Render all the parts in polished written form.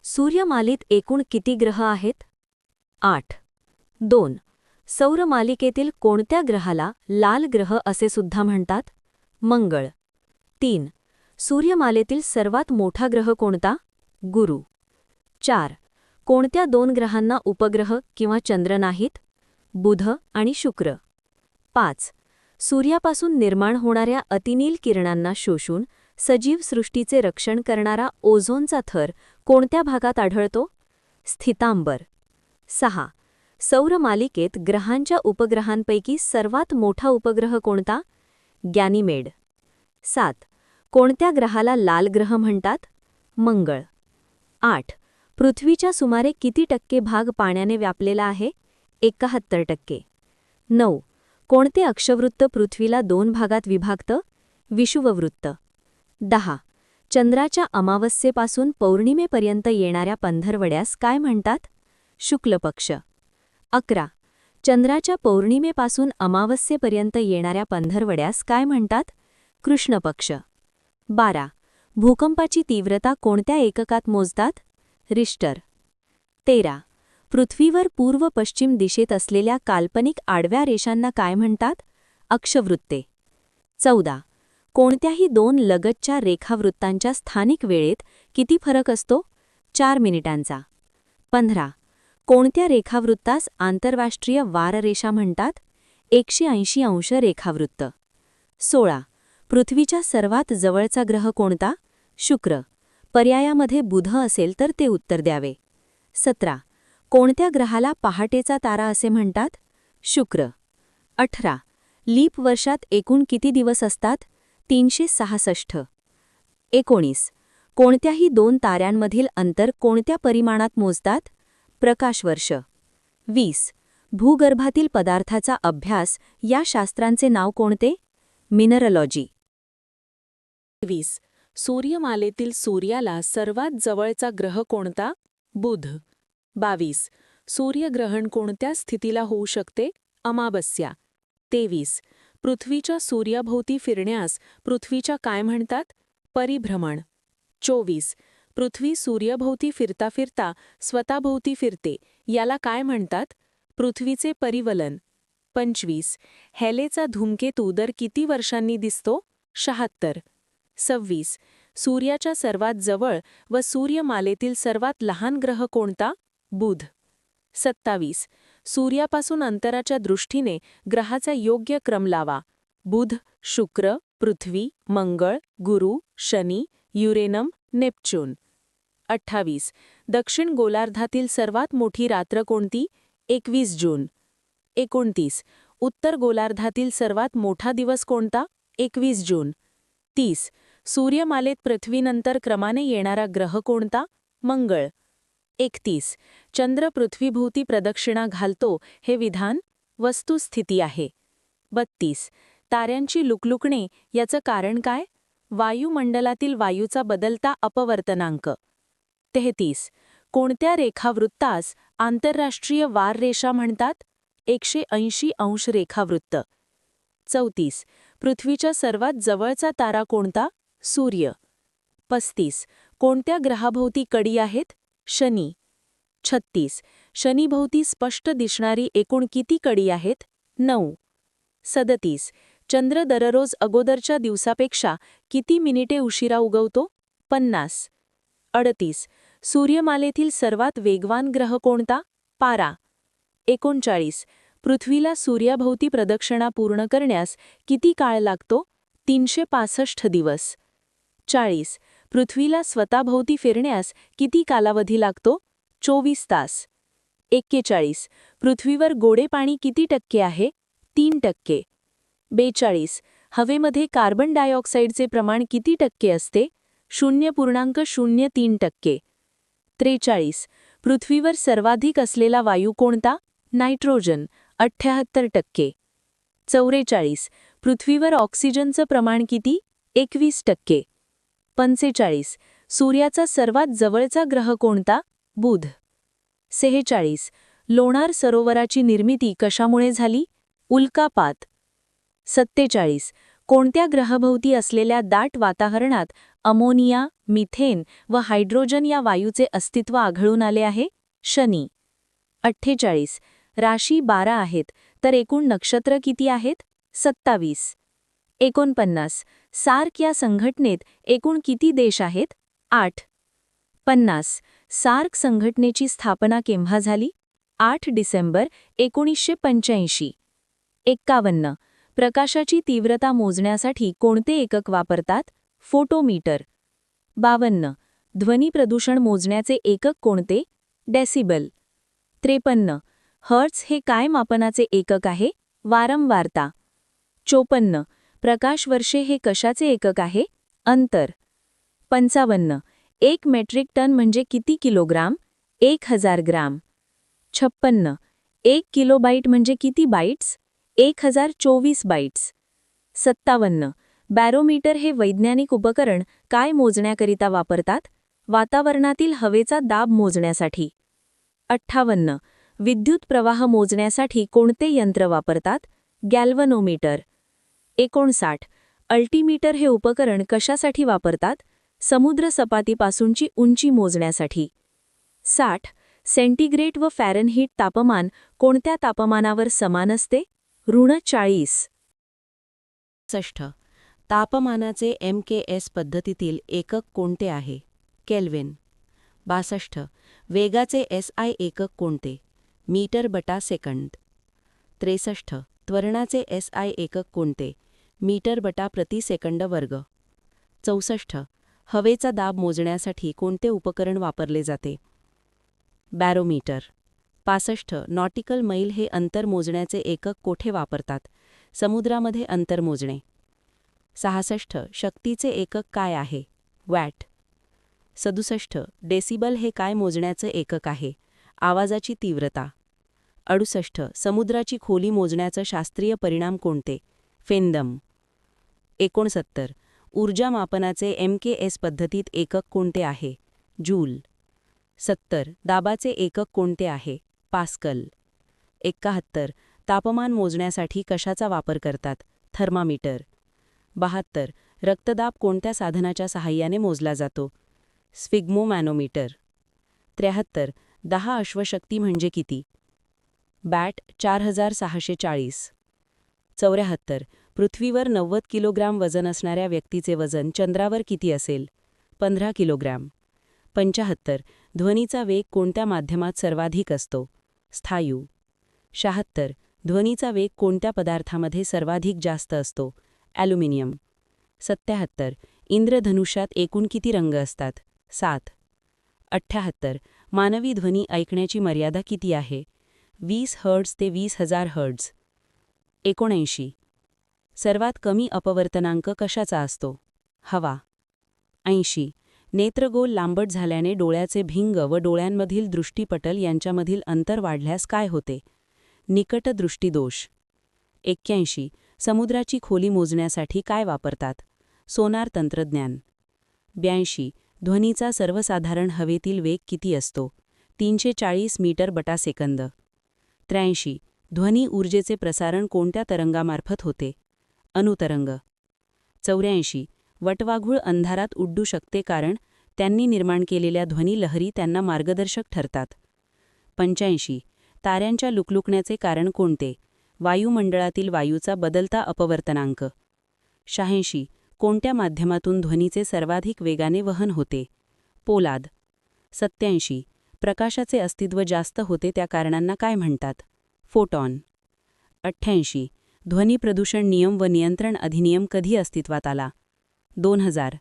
सूर्यमालेत एकूण किती ग्रह आहेत? 8. 2. सौरमालिकेतील कोणत्या ग्रहाला लाल ग्रह असे सुद्धा म्हणतात? मंगळ. 3. सूर्यमालेतील सर्वात मोठा ग्रह कोणता? गुरु. 4. कोणत्या दोन ग्रहांना उपग्रह किंवा चंद्र नाहीत? बुध आणि शुक्र. 5. सूर्यापासून निर्माण होणाऱ्या अतिनील किरणांना शोषून सजीव सृष्टीचे रक्षण करणारा ओझोनचा थर कोणत्या भागात आढळतो? स्थितांबर. 6. सौरमालिकेत ग्रहांच्या उपग्रहांपैकी सर्वात मोठा उपग्रह कोणता? गॅनिमेड. 7. कोणत्या ग्रहाला लाल ग्रह म्हणतात? मंगळ. 8. पृथ्वीच्या सुमारे किती टक्के भाग पाण्याने व्यापलेला आहे? 71%. 9. कोणते अक्षवृत्त पृथ्वीला 2 भागात विभागतं? विषुववृत्त. 10. चंद्राच्या अमावस्येपासून पौर्णिमेपर्यंत येणाऱ्या पंधरवड्यास काय म्हणतात? शुक्ल पक्ष. 11. चंद्राच्या पौर्णिमेपासून अमावस्येपर्यंत येणाऱ्या पंधरवड्यास काय म्हणतात? कृष्ण पक्ष. 12. भूकंपाची तीव्रता कोणत्या एककात मोजतात? रिश्टर. 13. पृथ्वीवर पूर्व-पश्चिम दिशेत असलेल्या काल्पनिक आडव्या रेषांना काय म्हणतात? अक्षवृत्ते. 14. कोणत्याही दोन लगतच्या रेखावृत्तांच्या स्थानिक वेळेत किती फरक असतो? 4 मिनिटांचा. 15. कोणत्या रेखावृत्तास आंतरराष्ट्रीय वाररेषा म्हणतात? 180 अंश रेखावृत्त. 16. पृथ्वीच्या सर्वात जवळचा ग्रह कोणता? शुक्र. पर्यायामध्ये बुध असेल तर ते उत्तर द्यावे. 17. कोणत्या ग्रहाला पहाटेचा तारा असे म्हणतात? शुक्र. 18. लीप वर्षात एकूण किती दिवस असतात? 366. 19. कोणत्याही दोन ताऱ्यांमधील अंतर कोणत्या परिमाणात मोजतात? प्रकाशवर्ष. 20. भूगर्भातील पदार्थाचा अभ्यास या शास्त्रांचे नाव कोणते? मिनरलॉजी. 21. सूर्यमालेतील सूर्याला सर्वात जवळचा ग्रह कोणता? बुध. 22. सूर्यग्रहण कोणत्या स्थितीला होऊ शकते? अमावस्या. 23. पृथ्वीच्या सूर्याभोवती फिरण्यास पृथ्वीच्या काय म्हणतात? परिभ्रमण. 24. पृथ्वी सूर्याभोवती फिरता फिरता स्वतःभोवती फिरते याला काय म्हणतात? पृथ्वीचे परिवलन. 25. हेलेचा धूमकेतू दर किती वर्षांनी दिसतो? 76. 26. सूर्याच्या सर्वात जवळ व सूर्यमालेतील सर्वात लहान ग्रह कोणता? बुध. 27. सूर्यापासून अंतराच्या दृष्टीने ग्रहाचा योग्य क्रम लावा. बुध, शुक्र, पृथ्वी, मंगळ, गुरु, शनी, युरेनम, नेपच्यून. 28. दक्षिण गोलार्धातील सर्वात मोठी रात्र कोणती? 21 जून. 29. उत्तर गोलार्धातील सर्वात मोठा दिवस कोणता? 21 जून. 30. सूर्यमालेत पृथ्वीनंतर क्रमाने येणारा ग्रह कोणता? मंगळ. 31. चंद्र पृथ्वीभोवती प्रदक्षिणा घालतो हे विधान वस्तुस्थिती आहे. 32. ताऱ्यांची लुकलुकणे याचं कारण काय? वायुमंडलातील वायूचा बदलता अपवर्तनांक. 33. कोणत्या रेखावृत्तास आंतरराष्ट्रीय वाररेषा म्हणतात? 180 अंश रेखावृत्त. 34. पृथ्वीच्या सर्वात जवळचा तारा कोणता? सूर्य. 35. कोणत्या ग्रहाभोवती कडी आहेत? शनी. 36. शनीभोवती स्पष्ट दिसणारी एकूण किती कडी आहेत? 9. 37. चंद्र दररोज अगोदरच्या दिवसापेक्षा किती मिनिटे उशिरा उगवतो? 50. 38. सूर्यमालेतील सर्वात वेगवान ग्रह कोणता? पारा. 39. पृथ्वीला सूर्याभोवती प्रदक्षिणा पूर्ण करण्यास किती काळ लागतो? 365 दिवस. 40. पृथ्वीला स्वतःभोवती फिरण्यास किती कालावधी लागतो? 24 तास. 41. पृथ्वीवर गोडे पाणी किती टक्के आहे? 3%. 42. हवेमध्ये कार्बन डायऑक्साईडचे प्रमाण किती टक्के असते? 0.03%. 43. पृथ्वीवर सर्वाधिक असलेला वायू कोणता? नायट्रोजन 78%. 44. पृथ्वीवर ऑक्सिजनचं प्रमाण किती? 21%. 45. सूर्याचा सर्वात जवळचा ग्रह कोणता? बुध. 46. लोणार सरोवराची निर्मिती कशामुळे झाली? उल्कापात. 47. कोणत्या ग्रहाभोवती असलेल्या दाट वातावरणात अमोनिया, मिथेन व हायड्रोजन या वायूचे अस्तित्व आढळून आले आहे? शनी. 48. राशी 12 आहेत, तर एकूण नक्षत्र किती आहेत? 27. 49. सार्क या संघटनेत एकूण किती देश आहेत? 8. 50. सार्क संघटनेची स्थापना केव्हा झाली? 8 डिसेंबर 1985. 51. प्रकाशाची तीव्रता मोजण्यासाठी कोणते एकक वापरतात? फोटोमीटर. 52. ध्वनी प्रदूषण मोजण्याचे एकक कोणते? डेसिबल. 53. हर्ट्झ हे काय मापनाचे एकक आहे? वारंवारता. 54. प्रकाश वर्षे हे कशाचे एकक आहे? अंतर. 55. 1 मेट्रिक टन म्हणजे किती किलोग्राम? 1000 ग्राम. 56. 1 किलोबाईट म्हणजे किती बाईट्स? 1024 बाईट्स. 57. बॅरोमीटर हे वैज्ञानिक उपकरण काय मोजण्याकरिता वापरतात? वातावरणातील हवेचा दाब मोजण्यासाठी. 58. विद्युत प्रवाह मोजण्यासाठी कोणते यंत्र वापरतात? गॅल्व्हनोमीटर. 59. अल्टीमीटर हे उपकरण कशासाठी वापरतात? समुद्र सपाटीपासूनची उंची मोजण्यासाठी. 60. सेंटीग्रेड व फॅरनहीट तापमान कोणत्या तापमानावर समान असते? -40. 60. तापमानाचे MKS पद्धतीतील एकक कोणते आहे? केल्विन. 62. वेगाचे SI एकक कोणते? मीटर बटा सेकंद. 63. त्वरणाचे SI एकक कोणते? मीटर बटा प्रति सेकंद वर्ग. 64. हवेचा दाब मोजण्यासाठी कोणते उपकरण वापरले जाते? बॅरोमीटर. 65. नॉटिकल मैल हे अंतर मोजण्याचे एकक कोठे वापरतात? समुद्रामध्ये अंतर मोजणे. 66. शक्तीचे एकक काय आहे? वॅट. 67. डेसिबल हे काय मोजण्याचे एकक आहे? आवाजाची तीव्रता. 68. समुद्राची खोली मोजण्याचा शास्त्रीय परिणाम कोणते? फेंदम. 69. ऊर्जा मापनाचे MKS पद्धतीत एकक कोणते आहे? जूल. 70. दाबाचे एकक कोणते आहे? पास्कल. 71. तापमान मोजण्यासाठी कशाचा वापर करतात? थर्मामीटर. 72. रक्तदाब कोणत्या साधनाच्या सहाय्याने मोजला जातो? स्फिग्मोमॅनोमीटर. 73. 10 अश्वशक्ती म्हणजे किती? बॅट 4640. 74. पृथ्वीवर 90 किलोग्राम वजन असणाऱ्या व्यक्तीचे वजन चंद्रावर किती असेल? 15 किलोग्राम. 75. ध्वनीचा वेग कोणत्या माध्यमात सर्वाधिक असतो? स्थायू. 76. ध्वनीचा वेग कोणत्या पदार्थामध्ये सर्वाधिक जास्त असतो? ॲल्युमिनियम. 77. इंद्रधनुष्यात एकूण किती रंग असतात? 7. 78. मानवी ध्वनी ऐकण्याची मर्यादा किती आहे? 20 हर्ट्झ ते 20,000 हर्ट्झ. 79. सर्वात कमी अपवर्तनांक कशाचा असतो? हवा. 80. नेत्रगोल लांबट झाल्याने डोळ्याचे भिंग व डोळ्यांमधील दृष्टिपटल यांच्यामधील अंतर वाढल्यास काय होते? निकट दृष्टिदोष. 81. समुद्राची खोली मोजण्यासाठी काय वापरतात? सोनार तंत्रज्ञान. 82. ध्वनीचा सर्वसाधारण हवेतील वेग किती असतो? 340 मीटर बटा सेकंद. 83. ध्वनी ऊर्जेचे प्रसारण कोणत्या तरंगामार्फत होते? अणुतरंग. 84. वटवाघूळ अंधारात उड्डू शकते कारण त्यांनी निर्माण केलेल्या ध्वनी लहरी त्यांना मार्गदर्शक ठरतात. 85. ताऱ्यांच्या लुकलुकण्याचे कारण कोणते? वायुमंडळातील वायूचा बदलता अपवर्तनांक. 86. कोणत्या माध्यमातून ध्वनीचे सर्वाधिक वेगाने वहन होते? पोलाद. 87. प्रकाशाचे अस्तित्व जास्त होते त्या कारणांना काय म्हणतात? फोटॉन. 88. ध्वनी प्रदूषण नियम व नियंत्रण अधिनियम कधी अस्तित्वात आला? 2000.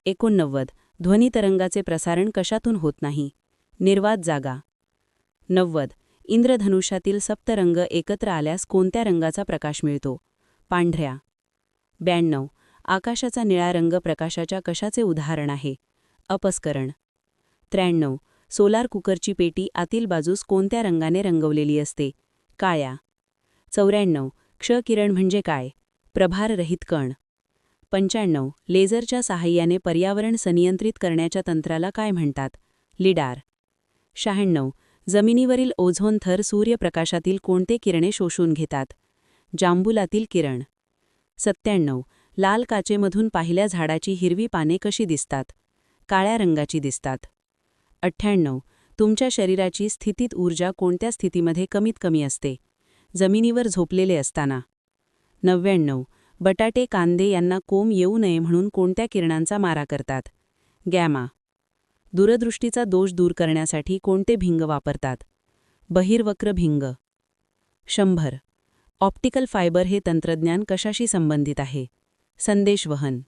89. ध्वनी तरंगाचे प्रसारण कशातून होत नाही? निर्वात जागा. 90. इंद्रधनुष्यातील सप्तरंग एकत्र आल्यास कोणत्या रंगाचा प्रकाश मिळतो? पांढऱ्या. 92. आकाशाचा निळा रंग प्रकाशाच्या कशाचे उदाहरण आहे? अपस्करण. 93. सोलार कुकरची पेटी आतील बाजूस कोणत्या रंगाने रंगवलेली असते? काळ्या. 94. क्ष किरण म्हणजे काय? प्रभाररहित कण. 95. लेझरच्या सहाय्याने पर्यावरण संनियंत्रित करण्याच्या तंत्राला काय म्हणतात? लिडार. 96. जमिनीवरील ओझोन थर सूर्यप्रकाशातील कोणते किरणे शोषून घेतात? जांबुलातील किरण. 97. लाल काचेमधून पाहिल्या झाडाची हिरवी पाने कशी दिसतात? काळ्या रंगाची दिसतात. 98. तुमच्या शरीराची स्थितीत ऊर्जा कोणत्या स्थितीमध्ये कमीत कमी असते? जमिनीवर झोपलेले असताना. 99. बटाटे कांदे यांना कोंब येऊ नये म्हणून कोणत्या किरणांचा मारा करतात? गॅमा. दूरदृष्टीचा दोष दूर करण्यासाठी कोणते भिंग वापरतात? बहिर्वक्र भिंग. 100. ऑप्टिकल फायबर हे तंत्रज्ञान कशाशी संबंधित आहे? संदेशवहन.